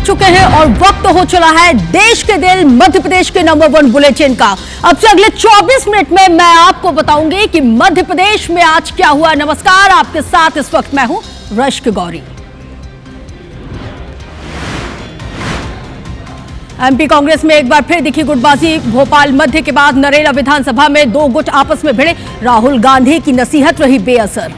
बज चुके हैं और वक्त हो चला है देश के दिल मध्य प्रदेश के नंबर 1 बुलेटिन का। अब से अगले 24 मिनट में मैं आपको बताऊंगी कि मध्य प्रदेश में आज क्या हुआ। नमस्कार, आपके साथ इस वक्त मैं हूं रश्क गौरी। एमपी कांग्रेस में एक बार फिर दिखी गुटबाजी। भोपाल मध्य के बाद नरेला विधानसभा में दो गुट आपस में भिड़े। राहुल गांधी की नसीहत रही बेअसर।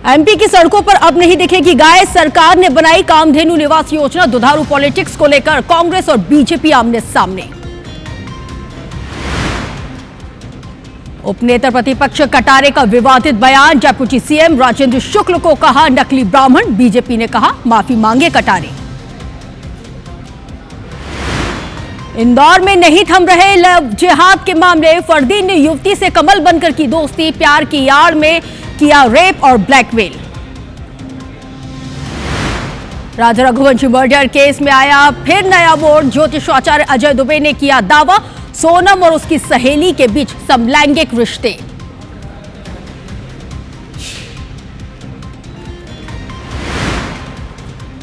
एमपी की सड़कों पर अब नहीं दिखेगी गाय। सरकार ने बनाई कामधेनु निवास योजना। दुधारू पॉलिटिक्स को लेकर कांग्रेस और बीजेपी आमने सामने। उपनेता प्रतिपक्ष कटारे का विवादित बयान। डेप्यूटी सीएम राजेंद्र शुक्ल को कहा नकली ब्राह्मण। बीजेपी ने कहा माफी मांगे कटारे। इंदौर में नहीं थम रहे लव जिहाद के मामले। फरदीन ने युवती से कमल बनकर की दोस्ती। प्यार की आड़ में किया रेप और ब्लैकमेल। राजा रघुवंशी मर्डर केस में आया फिर नया मोड़। ज्योतिषाचार्य अजय दुबे ने किया दावा सोनम और उसकी सहेली के बीच समलैंगिक रिश्ते।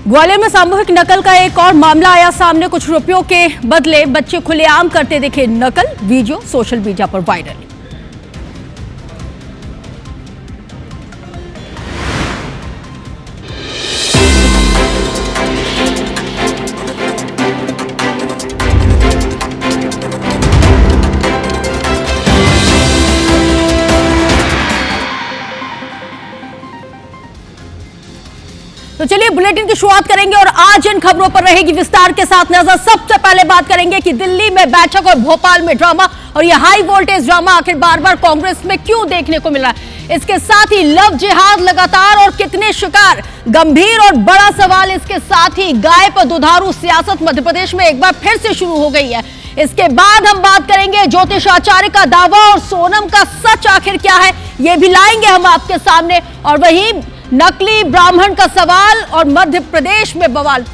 ग्वालियर में सामूहिक नकल का एक और मामला आया सामने। कुछ रुपयों के बदले बच्चे खुलेआम करते दिखे नकल। वीडियो सोशल मीडिया पर वायरल। तो चलिए बुलेटिन की शुरुआत करेंगे और आज इन खबरों पर रहेगी विस्तार के साथ नजर। सबसे पहले बात करेंगे कि दिल्ली में बैठक और भोपाल में ड्रामा, और यह हाई वोल्टेज ड्रामा आखिर बार बार कांग्रेस में क्यों देखने को मिल रहा है। इसके साथ ही लव जिहाद लगातार और कितने शिकार, गंभीर और बड़ा सवाल। इसके साथ ही गाय पर दुधारू सियासत मध्य प्रदेश में एक बार फिर से शुरू हो गई है। इसके बाद हम बात करेंगे ज्योतिषाचार्य का दावा और सोनम का सच आखिर क्या है, यह भी लाएंगे हम आपके सामने। और वहीं नकली ब्राह्मण का सवाल और मध्य प्रदेश में बवाल।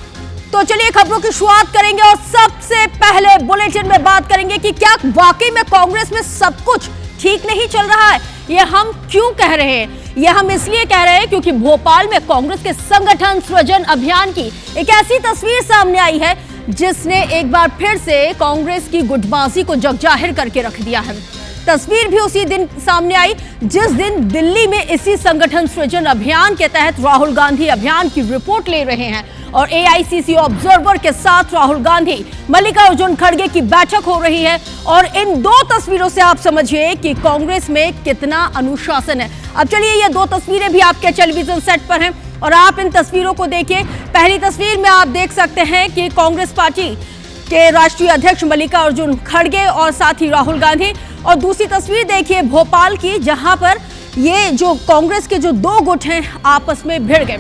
तो चलिए खबरों की शुरुआत करेंगे और सबसे पहले बुलेटिन में बात करेंगे कि क्या वाकई में कांग्रेस में सब कुछ ठीक नहीं चल रहा है। यह हम क्यों कह रहे हैं? यह हम इसलिए कह रहे हैं क्योंकि भोपाल में कांग्रेस के संगठन सृजन अभियान की एक ऐसी तस्वीर सामने आई है जिसने एक बार फिर से कांग्रेस की गुटबाजी को जगजाहिर करके रख दिया है। तस्वीर भी उसी दिन सामने आई जिस दिन दिल्ली में इसी संगठन सृजन अभियान के तहत राहुल गांधी अभियान की रिपोर्ट ले रहे हैं और एआईसीसी ऑब्जर्वर के साथ राहुल गांधी, मल्लिकार्जुन खड़गे की बैठक हो रही है। और इन दो तस्वीरों से आप समझिए कि कांग्रेस में कितना अनुशासन है। अब चलिए ये दो तस्वीरें भी आपके टेलीविजन सेट पर हैं और आप इन तस्वीरों को देखिए। पहली तस्वीर में आप देख सकते हैं कि कांग्रेस पार्टी के राष्ट्रीय अध्यक्ष मल्लिकार्जुन खड़गे और साथ ही राहुल गांधी। और दूसरी तस्वीर देखिए भोपाल की, जहां पर ये जो कांग्रेस के जो दो गुट हैं आपस में भिड़ गए।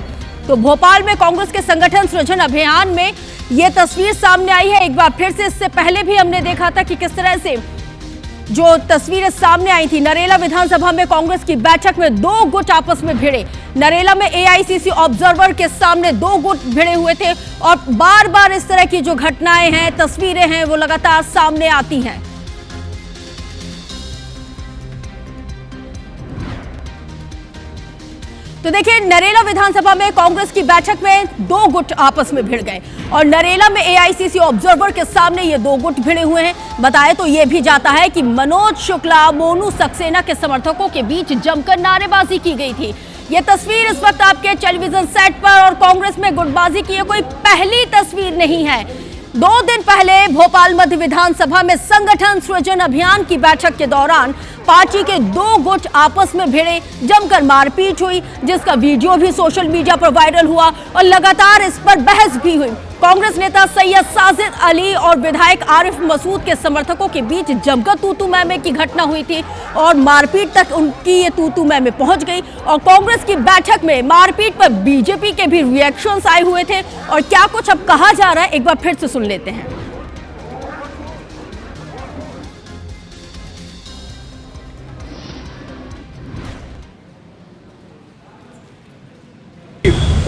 तो भोपाल में कांग्रेस के संगठन सृजन अभियान में ये तस्वीर सामने आई है एक बार फिर से। इससे पहले भी हमने देखा था कि किस तरह से जो तस्वीरें सामने आई थी। नरेला विधानसभा में कांग्रेस की बैठक में दो गुट आपस में भिड़े। नरेला में एआईसीसी ऑब्जर्वर के सामने दो गुट भिड़े हुए थे और बार बार इस तरह की जो घटनाएं हैं, तस्वीरें हैं, वो लगातार सामने आती हैं। तो देखिए नरेला विधानसभा में कांग्रेस की बैठक में दो गुट आपस में भिड़ गए और नरेला में एआईसीसी ऑब्जर्वर के सामने ये दो गुट भिड़े हुए हैं। बताए तो ये भी जाता है कि मनोज शुक्ला, मोनू सक्सेना के समर्थकों के बीच जमकर नारेबाजी की गई थी। ये तस्वीर इस वक्त आपके टेलीविजन सेट पर और कांग्रेस में गुटबाजी की ये कोई पहली तस्वीर नहीं है। 2 दिन पहले भोपाल मध्य विधानसभा में संगठन सृजन अभियान की बैठक के दौरान पार्टी के दो गुट आपस में भिड़े, जमकर मारपीट हुई, जिसका वीडियो भी सोशल मीडिया पर वायरल हुआ और लगातार इस पर बहस भी हुई। कांग्रेस नेता सैयद साजिद अली और विधायक आरिफ मसूद के समर्थकों के बीच जमकर तू-तू मैं की घटना हुई थी और मारपीट तक उनकी ये तू-तू मैं पहुंच गई। और कांग्रेस की बैठक में मारपीट पर बीजेपी के भी रिएक्शंस आए हुए थे और क्या कुछ अब कहा जा रहा है एक बार फिर से सुन लेते हैं।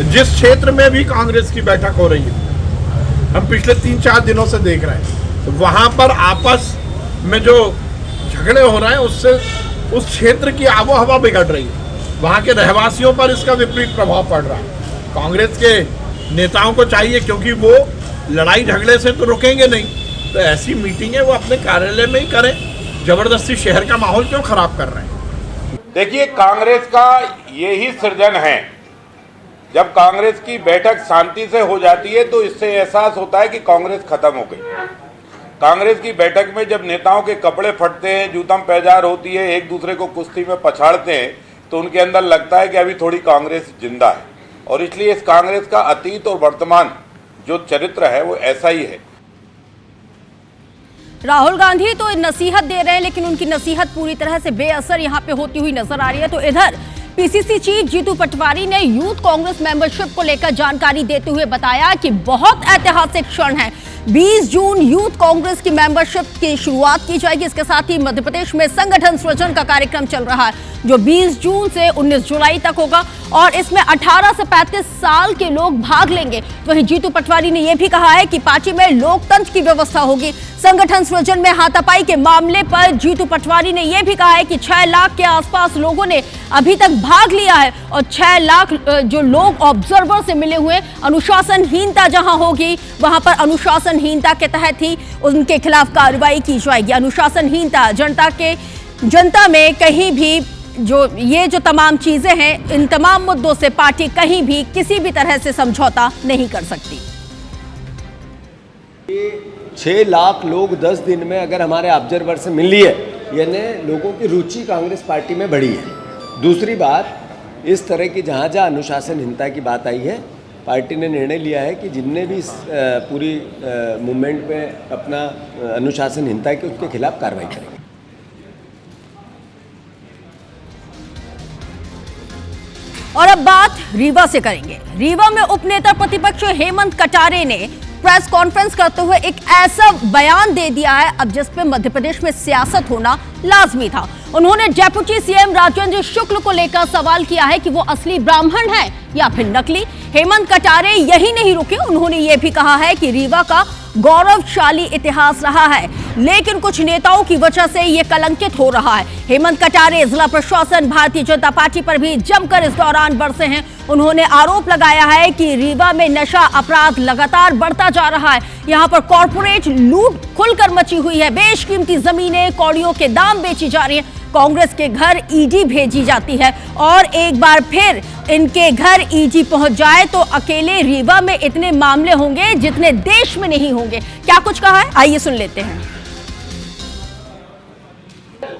जिस क्षेत्र में भी कांग्रेस की बैठक हो रही है, हम पिछले 3-4 दिनों से देख रहे हैं, तो वहां पर आपस में जो झगड़े हो रहे हैं उससे उस क्षेत्र की आबोहवा बिगड़ रही है। वहाँ के रहवासियों पर इसका विपरीत प्रभाव पड़ रहा है। कांग्रेस के नेताओं को चाहिए, क्योंकि वो लड़ाई झगड़े से तो रुकेंगे नहीं, तो ऐसी मीटिंगें वो अपने कार्यालय में ही करें। जबरदस्ती शहर का माहौल क्यों खराब कर रहे हैं? देखिए, कांग्रेस का यही सृजन है। जब कांग्रेस की बैठक शांति से हो जाती है तो इससे एहसास होता है कि कांग्रेस खत्म हो गई। कांग्रेस की बैठक में जब नेताओं के कपड़े फटते हैं, जूतम पैजार होती है, एक दूसरे को कुश्ती में पछाड़ते हैं, तो उनके अंदर लगता है कि अभी थोड़ी कांग्रेस जिंदा है। और इसलिए इस कांग्रेस का अतीत और वर्तमान जो चरित्र है वो ऐसा ही है। राहुल गांधी तो नसीहत दे रहे हैं, लेकिन उनकी नसीहत पूरी तरह से बेअसर यहां पे होती हुई नजर आ रही है। तो इधर पीसीसी चीफ जीतू पटवारी ने यूथ कांग्रेस मेंबरशिप को लेकर जानकारी देते हुए बताया कि बहुत ऐतिहासिक क्षण है। 20 जून यूथ कांग्रेस की मेंबरशिप की शुरुआत की जाएगी। इसके साथ ही मध्य प्रदेश में संगठन सृजन का कार्यक्रम चल रहा है, जो 20 जून से 19 जुलाई तक होगा और इसमें 18 से 35 साल के लोग भाग लेंगे। वहीं जीतू पटवारी ने यह भी कहा है कि पार्टी में लोकतंत्र की व्यवस्था होगी। संगठन सृजन में हाथापाई के मामले पर जीतू पटवारी ने यह भी कहा है कि 6 लाख के आसपास लोगों ने अभी तक भाग लिया है और 6 लाख जो लोग ऑब्जर्वर से मिले हुए, अनुशासनहीनता जहां होगी वहां पर अनुशासनहीनता के तहत ही उनके खिलाफ कार्रवाई की जाएगी। अनुशासनहीनता, जनता में कहीं भी जो तमाम चीजें हैं, इन तमाम मुद्दों से पार्टी कहीं भी किसी भी तरह से समझौता नहीं कर सकती। 6 लाख लोग 10 दिन में अगर हमारे ऑब्जर्वर से मिल लिए, यानी लोगों की रुचि कांग्रेस पार्टी में बढ़ी है। दूसरी बात, इस तरह की जहाँ जहाँ अनुशासनहीनता की बात आई है, पार्टी ने निर्णय लिया है कि जिनने भी पूरी मूवमेंट में अपना अनुशासनहीनता की, उसके खिलाफ कार्रवाई करेंगे। और अब बात रीवा से करेंगे। रीवा में उपनेता प्रतिपक्ष हेमंत कटारे ने प्रेस कॉन्फ्रेंस करते हुए एक ऐसा बयान दे दिया है अब जिस पे मध्य प्रदेश में सियासत होना लाजमी था। उन्होंने डेप्यूटी सीएम राजेंद्र शुक्ल को लेकर सवाल किया है कि वो असली ब्राह्मण है या फिर नकली। हेमंत कटारे यही नहीं रुके, उन्होंने ये भी कहा है कि रीवा का गौरवशाली इतिहास रहा है, लेकिन कुछ नेताओं की वजह से ये कलंकित हो रहा है। हेमंत कटारे जिला प्रशासन, भारतीय जनता पार्टी पर भी जमकर इस दौरान बरसे हैं। उन्होंने आरोप लगाया है कि रीवा में नशा अपराध लगातार बढ़ता जा रहा है। यहाँ पर कॉर्पोरेट लूट खुलकर मची हुई है। बेशकीमती जमीनें, कौड़ियों के दाम बेची जा रही हैं। कांग्रेस के घर ईडी भेजी जाती है और एक बार फिर इनके घर ईडी पहुंच जाए तो अकेले रीवा में इतने मामले होंगे जितने देश में नहीं होंगे। क्या कुछ कहा है, आइए सुन लेते हैं।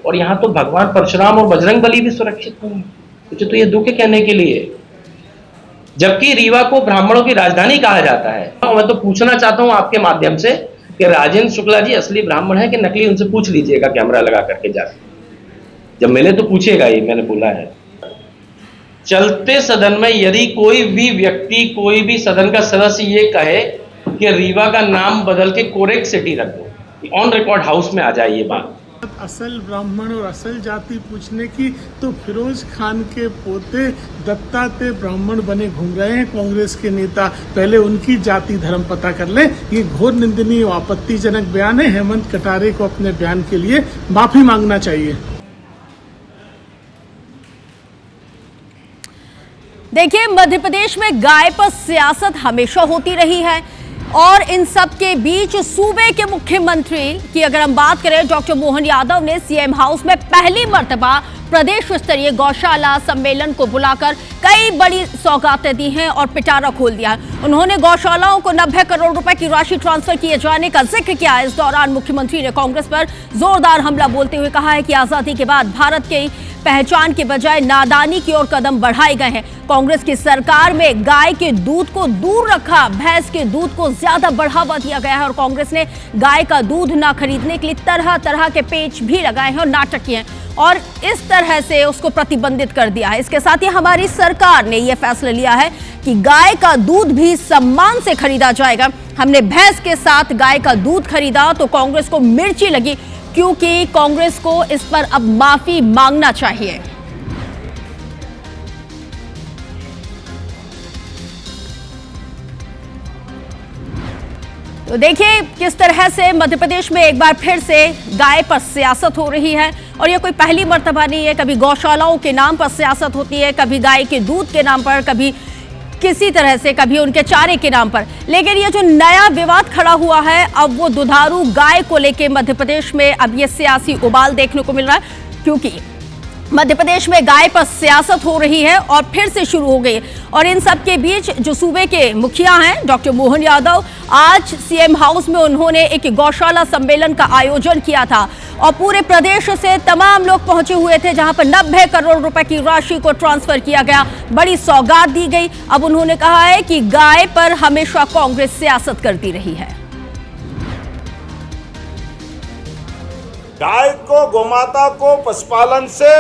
और यहाँ तो भगवान परशुराम और बजरंगबली भी सुरक्षित नहीं है, मुझे तो ये दुख है कहने के लिए, जबकि रीवा को ब्राह्मणों की राजधानी कहा जाता है। मैं तो पूछना चाहता हूँ आपके माध्यम से कि राजेंद्र शुक्ला जी असली ब्राह्मण है कि नकली, उनसे पूछ लीजिएगा कैमरा लगा करके जाकर, जब मिले तो पूछेगा, ये मैंने बोला है। चलते सदन में यदि कोई भी व्यक्ति, कोई भी सदन का सदस्य ये कहे कि रीवा का नाम बदल के कोरेक सिटी रख दो, ऑन रिकॉर्ड हाउस में आ जाए ये बात। असल ब्राह्मण और असल जाति पूछने की तो फिरोज खान के पोते दत्तात्रेय ब्राह्मण बने घूम रहे हैं कांग्रेस के नेता। पहले उनकी जाति धर्म पता कर लें। ये घोर निंदनीय और आपत्तिजनक बयान है। हेमंत कटारे को अपने बयान के लिए माफी मांगना चाहिए। देखिए, मध्य प्रदेश में गाय पर सियासत हमेशा होती रही है और इन सब के बीच सूबे के मुख्यमंत्री की अगर हम बात करें, डॉक्टर मोहन यादव ने सीएम हाउस में पहली मर्तबा प्रदेश स्तरीय गौशाला सम्मेलन को बुलाकर कई बड़ी सौगातें दी हैं और पिटारा खोल दिया है। उन्होंने गौशालाओं को 90 करोड़ रुपए की राशि ट्रांसफर किए जाने का जिक्र किया। इस दौरान मुख्यमंत्री ने कांग्रेस पर जोरदार हमला बोलते हुए कहा है कि आजादी के बाद भारत के पहचान के बजाय नादानी की ओर कदम बढ़ाए गए हैं। कांग्रेस की सरकार में गाय के दूध को दूर रखा, भैंस के दूध को ज्यादा बढ़ावा दिया गया है और कांग्रेस ने गाय का दूध ना खरीदने के लिए तरह तरह के पेच भी लगाए हैं और नाटक किए हैं और इस तरह से उसको प्रतिबंधित कर दिया है। इसके साथ ही हमारी सरकार ने यह फैसला लिया है कि गाय का दूध भी सम्मान से खरीदा जाएगा। हमने भैंस के साथ गाय का दूध खरीदा तो कांग्रेस को मिर्ची लगी, क्योंकि कांग्रेस को इस पर अब माफी मांगना चाहिए। तो देखिए किस तरह से मध्य प्रदेश में एक बार फिर से गाय पर सियासत हो रही है और ये कोई पहली मर्तबा नहीं है। कभी गौशालाओं के नाम पर सियासत होती है, कभी गाय के दूध के नाम पर, कभी किसी तरह से, कभी उनके चारे के नाम पर। लेकिन ये जो नया विवाद खड़ा हुआ है, अब वो दुधारू गाय को लेके मध्य प्रदेश में अब ये सियासी उबाल देखने को मिल रहा है, क्योंकि मध्य प्रदेश में गाय पर सियासत हो रही है और फिर से शुरू हो गई। और इन सब के बीच जो सूबे के मुखिया हैं डॉक्टर मोहन यादव, आज सीएम हाउस में उन्होंने एक गौशाला सम्मेलन का आयोजन किया था और पूरे प्रदेश से तमाम लोग पहुंचे हुए थे, जहां पर 90 करोड़ रुपए की राशि को ट्रांसफर किया गया, बड़ी सौगात दी गई। अब उन्होंने कहा है कि गाय पर हमेशा कांग्रेस सियासत करती रही है। गाय को, गोमाता को पशुपालन से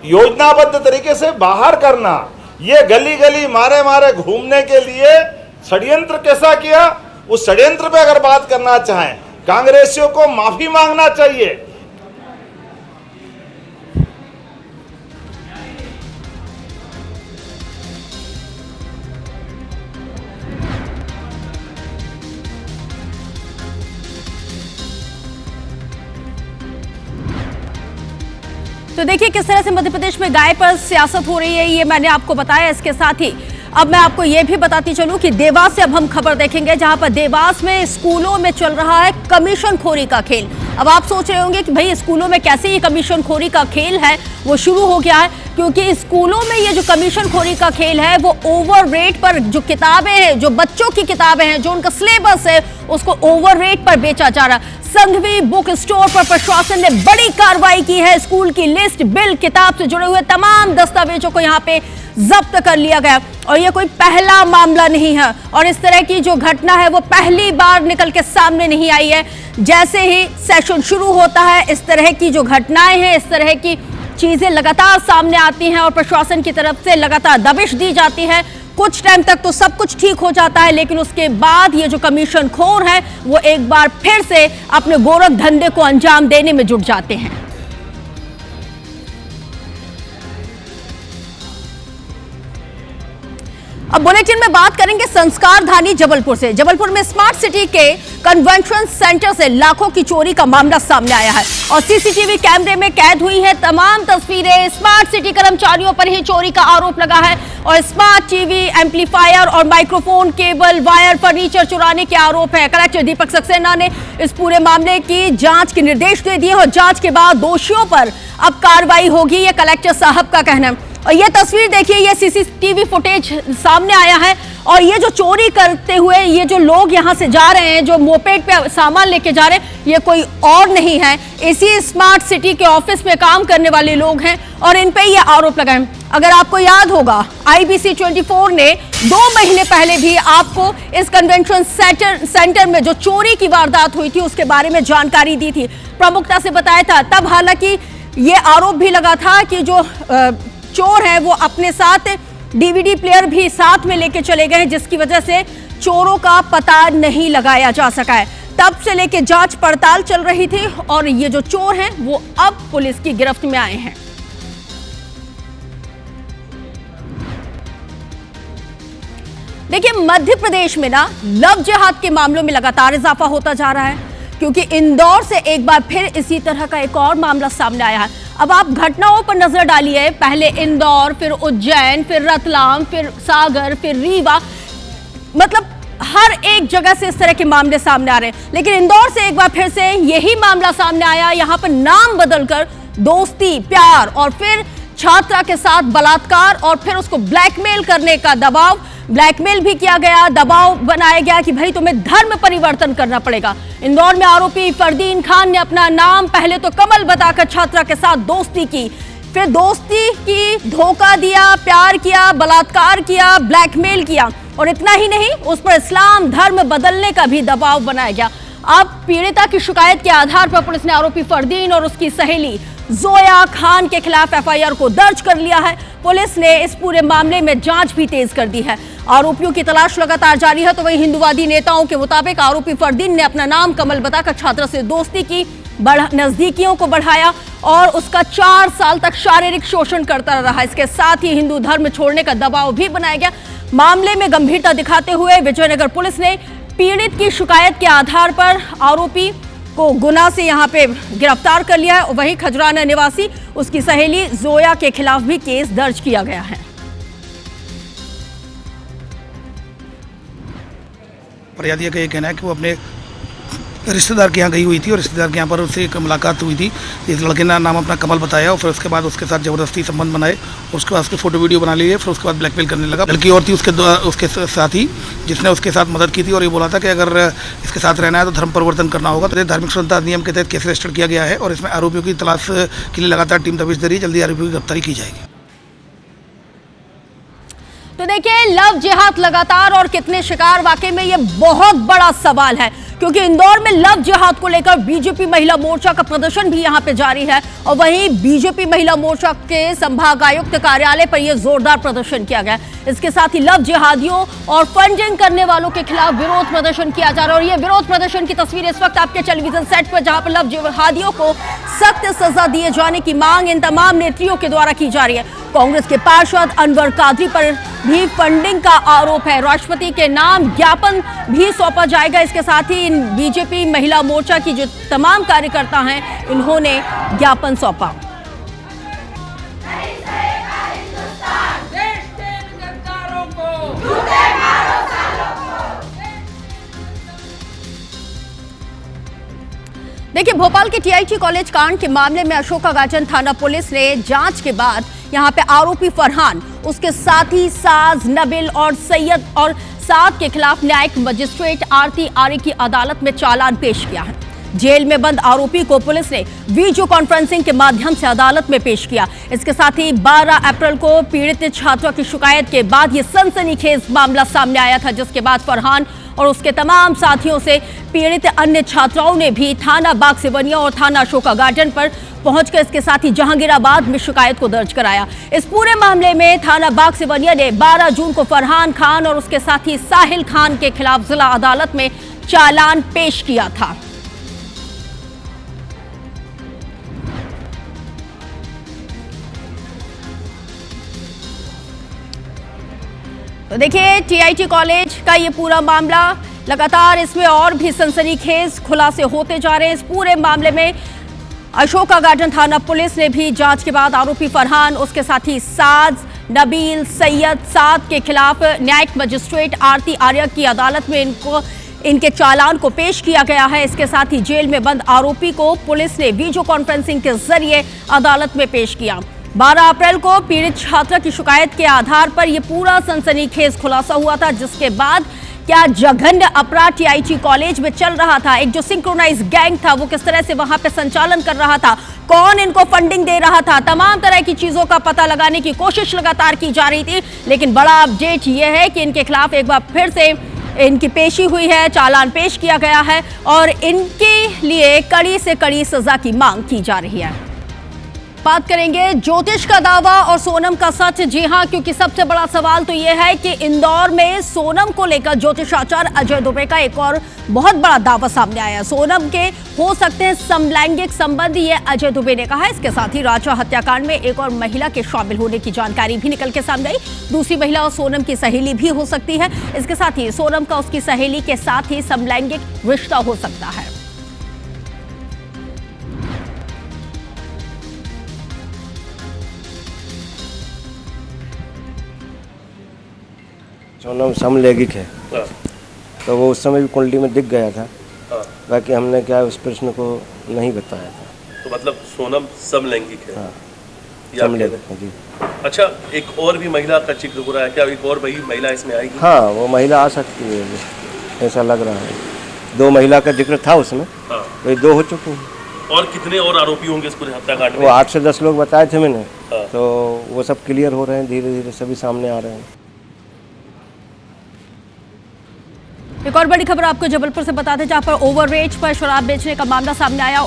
योजनाबद्ध तरीके से बाहर करना, ये गली गली मारे मारे घूमने के लिए षड्यंत्र कैसा किया, उस षड्यंत्र पे अगर बात करना चाहें, कांग्रेसियों को माफी मांगना चाहिए। तो देखिए किस तरह से मध्य प्रदेश में गाय पर सियासत हो रही है, ये मैंने आपको बताया। इसके साथ ही अब मैं आपको ये भी बताती चलूं कि देवास से अब हम खबर देखेंगे, जहां पर देवास में स्कूलों में चल रहा है कमीशन खोरी का खेल। अब आप सोच रहे होंगे कि भाई स्कूलों में कैसे ये कमीशन खोरी का खेल है वो शुरू हो गया है, क्योंकि स्कूलों में ये जो कमीशन खोरी का खेल है वो ओवर रेट पर जो किताबें हैं, जो बच्चों की किताबें हैं, जो उनका सिलेबस है, उसको ओवर रेट पर बेचा जा रहा है। संघवी बुक स्टोर पर प्रशासन ने बड़ी कार्रवाई की है। स्कूल की लिस्ट, बिल, किताब से जुड़े हुए तमाम दस्तावेजों को यहां पे जब्त कर लिया गया और ये कोई पहला मामला नहीं है और इस तरह की जो घटना है वो पहली बार निकल के सामने नहीं आई है। जैसे ही सेशन शुरू होता है, इस तरह की जो घटनाएं हैं, इस तरह की चीजें लगातार सामने आती हैं और प्रशासन की तरफ से लगातार दबिश दी जाती है। कुछ टाइम तक तो सब कुछ ठीक हो जाता है, लेकिन उसके बाद ये जो कमीशन खोर है वो एक बार फिर से अपने गोरख धंधे को अंजाम देने में जुट जाते हैं। अब बुलेटिन में बात करेंगे संस्कारधानी जबलपुर से। जबलपुर में स्मार्ट सिटी के कन्वेंशन सेंटर से लाखों की चोरी का मामला सामने आया है और सीसीटीवी कैमरे में कैद हुई है तमाम तस्वीरें। स्मार्ट सिटी कर्मचारियों पर ही चोरी का आरोप लगा है और स्मार्ट टीवी, एम्पलीफायर और माइक्रोफोन, केबल, वायर, फर्नीचर चुराने के आरोप है। कलेक्टर दीपक सक्सेना ने इस पूरे मामले की जांच के निर्देश दे दिए और जांच के बाद दोषियों पर अब कार्रवाई होगी, ये कलेक्टर साहब का कहना है। और ये तस्वीर देखिए, ये सीसीटीवी फुटेज सामने आया है और ये जो चोरी करते हुए ये जो लोग यहाँ से जा रहे हैं, जो मोपेड पे सामान लेके जा रहे हैं, ये कोई और नहीं है, इसी स्मार्ट सिटी के ऑफिस में काम करने वाले लोग हैं और इन पे ये आरोप लगा है। अगर आपको याद होगा, IBC 24 ने 2 महीने पहले भी आपको इस कन्वेंशन सेंटर में जो चोरी की वारदात हुई थी उसके बारे में जानकारी दी थी, प्रमुखता से बताया था। तब हालांकि ये आरोप भी लगा था कि जो चोर है वो अपने साथ DVD प्लेयर भी साथ में लेके चले गए, जिसकी वजह से चोरों का पता नहीं लगाया जा सका है। तब से लेके जांच पड़ताल चल रही थी और ये जो चोर हैं वो अब पुलिस की गिरफ्त में आए हैं। देखिए मध्य प्रदेश में ना लव जिहाद के मामलों में लगातार इजाफा होता जा रहा है, क्योंकि इंदौर से एक बार फिर इसी तरह का एक और मामला सामने आया है। अब आप घटनाओं पर नजर डालिए, पहले इंदौर, फिर उज्जैन, फिर रतलाम, फिर सागर, फिर रीवा, मतलब हर एक जगह से इस तरह के मामले सामने आ रहे हैं। लेकिन इंदौर से एक बार फिर से यही मामला सामने आया। यहाँ पर नाम बदलकर दोस्ती, प्यार और फिर छात्रा के साथ बलात्कार और फिर उसको ब्लैकमेल करने का दबाव, ब्लैकमेल भी किया गया, दबाव बनाया गया कि भाई तुम्हें धर्म परिवर्तन करना पड़ेगा। इंदौर में आरोपी फरदीन खान ने अपना नाम पहले तो कमल बताकर छात्रा के साथ दोस्ती की, फिर दोस्ती की, धोखा दिया, प्यार किया, बलात्कार किया, ब्लैकमेल किया और इतना ही नहीं, उस पर इस्लाम धर्म बदलने का भी दबाव बनाया गया। अब पीड़िता की शिकायत के आधार पर पुलिस ने आरोपी फरदीन और उसकी सहेली जोया खान के खिलाफ FIR को दर्ज कर लिया है। पुलिस ने इस पूरे मामले में जांच भी तेज कर दी है। आरोपियों की तलाश लगातार जारी है। तो वहीं हिंदुवादी नेताओं के मुताबिक आरोपी फरदीन ने अपना नाम कमल बताकर छात्रा से दोस्ती की, नजदीकियों को बढ़ाया और उसका 4 साल तक शारीरिक शोषण करता रहा। इसके साथ ही हिंदू धर्म छोड़ने का दबाव भी बनाया गया। मामले में गंभीरता दिखाते हुए विजयनगर पुलिस ने पीड़ित की शिकायत के आधार पर आरोपी को गुना से यहां पे गिरफ्तार कर लिया है। वहीं खजराना निवासी उसकी सहेली जोया के खिलाफ भी केस दर्ज किया गया है। फरियादिया का ये कहना है कि वो अपने रिश्तेदार के यहाँ गई हुई थी और रिश्तेदार के यहाँ पर उससे एक मुलाकात हुई थी। इस लड़के ने नाम अपना कमल बताया और फिर उसके बाद उसके साथ ज़बरदस्ती संबंध बनाए और उसके बाद उसके फ़ोटो वीडियो बना लिए। फिर उसके बाद ब्लैकमेल करने लगा। लड़की और थी उसके साथ ही जिसने उसके साथ मदद की थी और ये बोला था कि अगर इसके साथ रहना है तो धर्म परिवर्तन करना होगा। तो धार्मिक स्वतंत्रता अधिनियम के तहत केस रजिस्टर किया गया है और इसमें आरोपियों की तलाश के लिए लगातार टीम दबिश दे रही है। जल्दी आरोपियों की गिरफ्तारी की जाएगी। तो देखिए, लव जिहाद लगातार और कितने शिकार, वाकई में ये बहुत बड़ा सवाल है, क्योंकि इंदौर में लव जिहाद को लेकर बीजेपी महिला मोर्चा का प्रदर्शन भी यहां पे जारी है और वहीं बीजेपी महिला मोर्चा के संभागायुक्त कार्यालय पर यह जोरदार प्रदर्शन किया गया। इसके साथ ही लव जिहादियों और फंडिंग करने वालों के खिलाफ विरोध प्रदर्शन किया जा रहा है और यह विरोध प्रदर्शन की तस्वीर इस वक्त आपके टेलीविजन सेट पर, जहां पर लव जिहादियों को सख्त सजा दिए जाने की मांग इन तमाम नेत्रियों के द्वारा की जा रही है। कांग्रेस के पार्षद अनवर कादरी पर भी फंडिंग का आरोप है। राष्ट्रपति के नाम ज्ञापन भी सौंपा जाएगा। इसके साथ ही इन बीजेपी महिला मोर्चा की जो तमाम कार्यकर्ता हैं, इन्होंने ज्ञापन सौंपा। देखिए, भोपाल के टीआईटी कॉलेज कांड के मामले में अशोकागाजन थाना पुलिस ने जांच के बाद यहां पे आरोपी फरहान, उसके साथी साज, नबिल और सैयद और साद के खिलाफ न्यायिक मजिस्ट्रेट आरती आर्य की अदालत में चालान पेश किया है। जेल में बंद आरोपी को पुलिस ने वीडियो कॉन्फ्रेंसिंग के माध्यम से अदालत में पेश किया। इसके साथ ही 12 अप्रैल को पीड़ित छात्रा की शिकायत के बाद यह सनसनीखेज मामला सामने आया था, जिसके बाद फरहान और उसके तमाम साथियों से पीड़ित अन्य छात्राओं ने भी थाना बाग सिवनिया और थाना अशोका गार्डन पर पहुंचकर इसके साथ ही जहांगीराबाद में शिकायत को दर्ज कराया। इस पूरे मामले में थाना बाग सिवनिया ने 12 जून को फरहान खान और उसके साथी साहिल खान के खिलाफ जिला अदालत में चालान पेश किया था। तो देखिए, टीआईटी कॉलेज का ये पूरा मामला लगातार, इसमें और भी सनसनीखेज खुलासे होते जा रहे हैं। इस पूरे मामले में अशोका गार्डन थाना पुलिस ने भी जांच के बाद आरोपी फरहान, उसके साथी साज, नबील, सैयद, साद के खिलाफ न्यायिक मजिस्ट्रेट आरती आर्य की अदालत में इनके चालान को पेश किया गया है। इसके साथ ही जेल में बंद आरोपी को पुलिस ने वीडियो कॉन्फ्रेंसिंग के जरिए अदालत में पेश किया। 12 अप्रैल को पीड़ित छात्रा की शिकायत के आधार पर यह पूरा सनसनीखेज खुलासा हुआ था, जिसके बाद क्या जघन्य अपराध टीआईटी कॉलेज में चल रहा था, एक जो सिंक्रोनाइज गैंग था वो किस तरह से वहां पे संचालन कर रहा था, कौन इनको फंडिंग दे रहा था, तमाम तरह की चीजों का पता लगाने की कोशिश लगातार की जा रही थी। लेकिन बड़ा अपडेट यह है कि इनके खिलाफ एक बार फिर से इनकी पेशी हुई है, चालान पेश किया गया है और इनके लिए कड़ी से कड़ी सजा की मांग की जा रही है। बात करेंगे ज्योतिष का दावा और सोनम का सच। जी हां, क्योंकि सबसे बड़ा सवाल तो यह है कि इंदौर में सोनम को लेकर ज्योतिषाचार्य अजय दुबे का एक और बहुत बड़ा दावा सामने आया। सोनम के हो सकते हैं समलैंगिक संबंध, ये अजय दुबे ने कहा। इसके साथ ही राजा हत्याकांड में एक और महिला के शामिल होने की जानकारी भी निकल के सामने आई। दूसरी महिला और सोनम की सहेली भी हो सकती है। इसके साथ ही सोनम का उसकी सहेली के साथ ही समलैंगिक रिश्ता हो सकता है। सोनम समलैंगिक है, तो वो उस समय भी कुंडली में दिख गया था। बाकी हमने क्या उस प्रश्न को नहीं बताया था। तो मतलब सोनम समलैंगिक है? हाँ, ये आप कह रहे समलैंगिक है जी। अच्छा, एक और भी महिला का जिक्र हो रहा है, क्या एक और वही महिला इसमें आएगी? हाँ, वो महिला आ सकती है, ऐसा लग रहा है। 2 महिला का जिक्र था उसमें, हाँ। वही 2 हो चुके हैं। और कितने और आरोपी होंगे इस पूरे हत्याकांड में? वो 8 से 10 लोग बताए थे मैंने, हाँ। तो वो सब क्लियर हो रहे हैं, धीरे धीरे सभी सामने आ रहे हैं। एक और बड़ी खबर आपको जबलपुर से बता दें, जहां पर ओवररेट पर शराब बेचने का मामला सामने आया।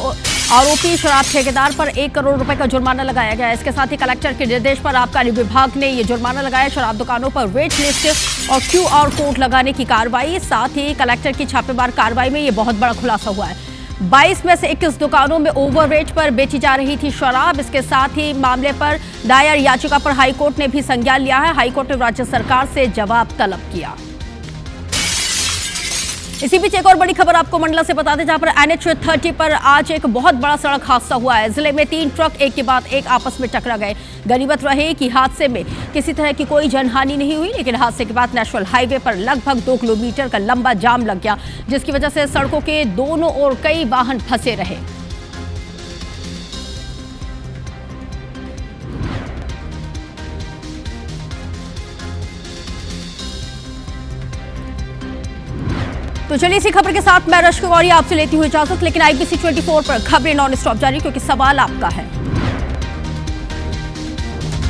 आरोपी शराब ठेकेदार पर 1 करोड़ रुपए का जुर्माना लगाया गया। इसके साथ ही कलेक्टर के निर्देश पर आबकारी विभाग ने ये जुर्माना लगाया। शराब दुकानों पर रेट लिस्ट और QR कोड लगाने की कार्रवाई, साथ ही कलेक्टर की छापेमार कार्रवाई में ये बहुत बड़ा खुलासा हुआ है। 22 में से 21 दुकानों में ओवररेट पर बेची जा रही थी शराब। इसके साथ ही मामले पर दायर याचिका पर हाईकोर्ट ने भी संज्ञान लिया है। हाईकोर्ट ने राज्य सरकार से जवाब तलब किया। इसी बीच एक और बड़ी खबर आपको मंडला से बता दें, जहां पर NH30 पर आज एक बहुत बड़ा सड़क हादसा हुआ है। जिले में 3 ट्रक एक के बाद एक आपस में टकरा गए। गनीमत रहे कि हादसे में किसी तरह की कोई जनहानि नहीं हुई, लेकिन हादसे के बाद नेशनल हाईवे पर लगभग 2 किलोमीटर का लंबा जाम लग गया, जिसकी वजह से सड़कों के दोनों ओर कई वाहन फंसे रहे। तो चलिए इसी खबर के साथ मैं रश्मि गौरी आपसे लेती हूँ इजाजत, लेकिन IBC 24 पर खबरें नॉन स्टॉप जारी, क्योंकि सवाल आपका है।